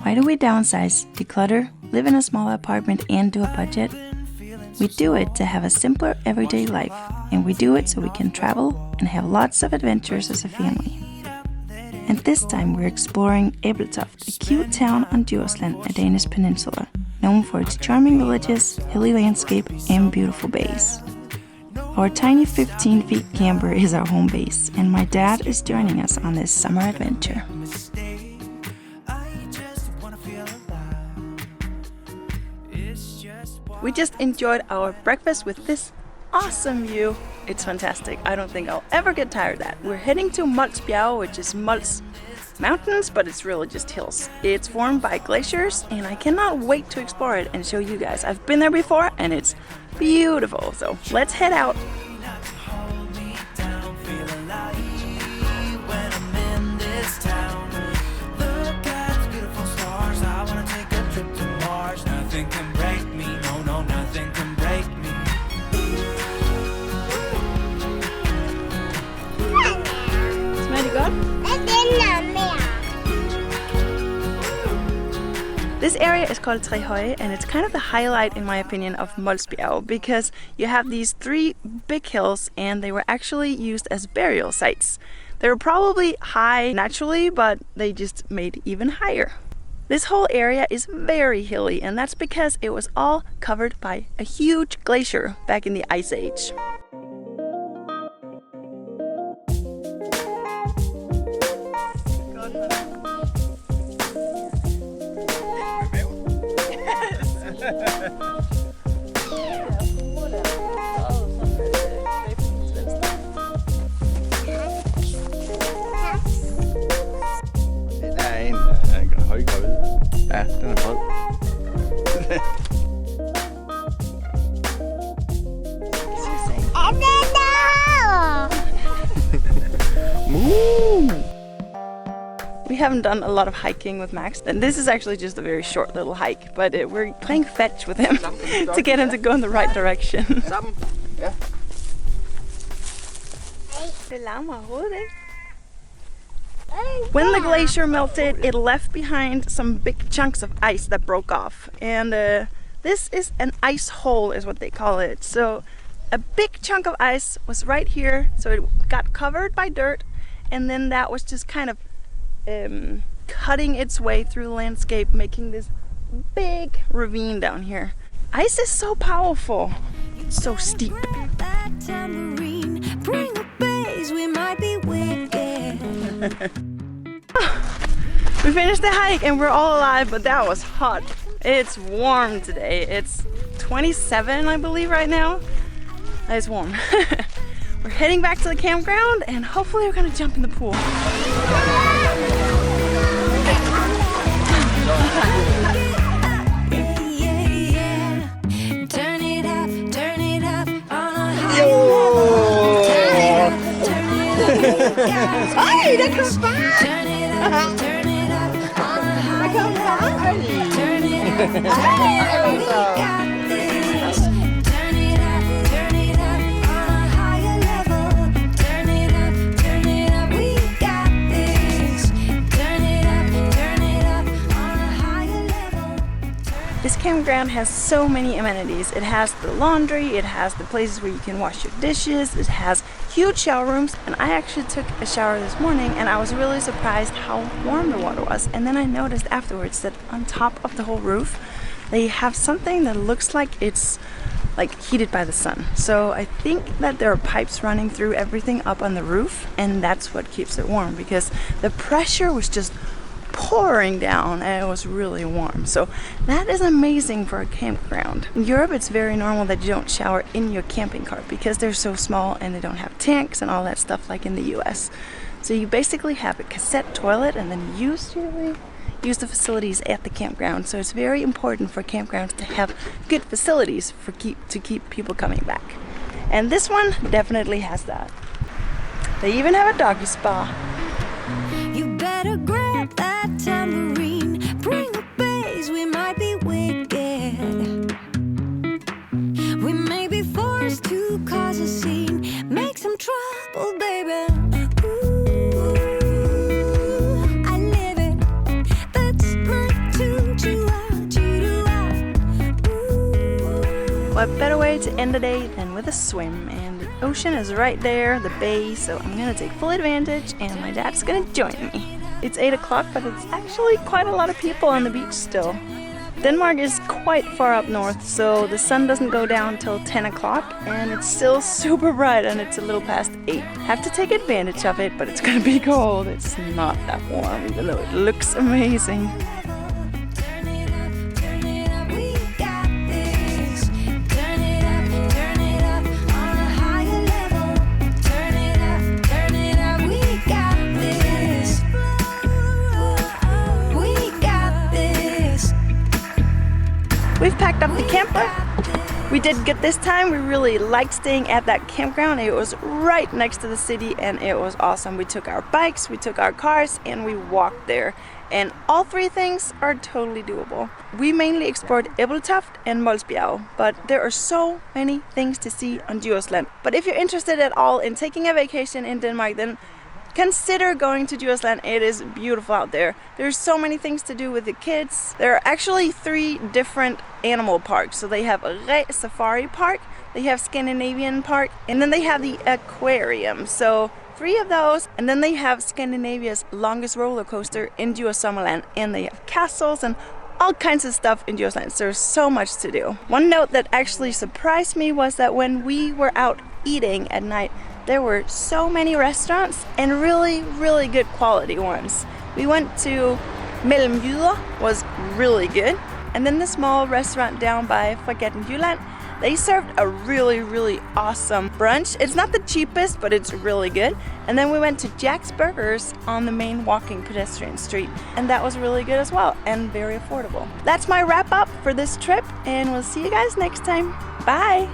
Why do we downsize, declutter, live in a small apartment and do a budget? We do it to have a simpler everyday life, and we do it so we can travel and have lots of adventures as a family. And this time we're exploring Ebeltoft, a cute town on Djursland, a Danish peninsula, known for its charming villages, hilly landscape and beautiful bays. Our tiny 15 feet camper is our home base, and my dad is joining us on this summer adventure. We just enjoyed our breakfast with this awesome view. It's fantastic. I don't think I'll ever get tired of that. We're heading to Mols Bjerge, which is Mols Mountains, but it's really just hills. It's formed by glaciers, and I cannot wait to explore it and show you guys. I've been there before, and it's beautiful. So let's head out. This area is called Ferie, and it's kind of the highlight, in my opinion, of Mols Bjerge, because you have these 3 big hills, and they were actually used as burial sites. They were probably high naturally, but they just made even higher. This whole area is very hilly, and that's because it was all covered by a huge glacier back in the Ice Age. Ja, den er bred. We haven't done a lot of hiking with Max, and this is actually just a very short little hike, but we're playing fetch with him to get him to go in the right direction. When the glacier melted, it left behind some big chunks of ice that broke off, and this is an ice hole is what they call it. So a big chunk of ice was right here, so it got covered by dirt, and then that was just kind of cutting its way through the landscape, making this big ravine down here. Ice is so powerful. It's so steep. We finished the hike and we're all alive, but that was hot. It's warm today. It's 27, I believe, right now. It's warm. We're heading back to the campground, and hopefully we're gonna jump in the pool. Ej, der kom far! Der kom far! This campground has so many amenities. It has the laundry, it has the places where you can wash your dishes, it has huge shower rooms, and I actually took a shower this morning and I was really surprised how warm the water was. And then I noticed afterwards that on top of the whole roof they have something that looks like it's like heated by the sun. So I think that there are pipes running through everything up on the roof, and that's what keeps it warm, because the pressure was just pouring down and it was really warm. So that is amazing for a campground. In Europe, it's very normal that you don't shower in your camping cart because they're so small and they don't have tanks and all that stuff like in the US. So you basically have a cassette toilet and then usually use the facilities at the campground. So it's very important for campgrounds to have good facilities to keep people coming back. And this one definitely has that. They even have a doggy spa. You better grab that tambourine, bring the bass, we might be wicked. We may be forced to cause a scene, make some trouble, baby. Ooh, I live it, that's my way to end the day than with a swim, and the ocean is right there, the bay, so I'm gonna take full advantage and my dad's gonna join me. It's 8 o'clock, but it's actually quite a lot of people on the beach still. Denmark is quite far up north, so the sun doesn't go down till 10 o'clock and it's still super bright and it's a little past 8. Have to take advantage of it, but it's gonna be cold. It's not that warm, even though it looks amazing. We've packed up the camper. We did good this time. We really liked staying at that campground. It was right next to the city and it was awesome. We took our bikes, we took our cars, and we walked there. And all three things are totally doable. We mainly explored Ebeltoft and Mols Bjerge, but there are so many things to see on Djursland. But if you're interested at all in taking a vacation in Denmark, then consider going to Djursland. It is beautiful out there. There's so many things to do with the kids. There are actually 3 different animal parks. So they have a safari park, they have Scandinavian park, and then they have the aquarium. So 3 of those, and then they have Scandinavia's longest roller coaster in Djursland, and they have castles and all kinds of stuff in Djursland. So there's so much to do. One note that actually surprised me was that when we were out eating at night, there were so many restaurants and really good quality ones. We went to Byde, was really good. And then the small restaurant down by Fregatten Jylland, they served a really awesome brunch. It's not the cheapest, but it's really good. And then we went to Jack's Burgers on the main walking pedestrian street, and that was really good as well and very affordable. That's my wrap up for this trip, and we'll see you guys next time. Bye!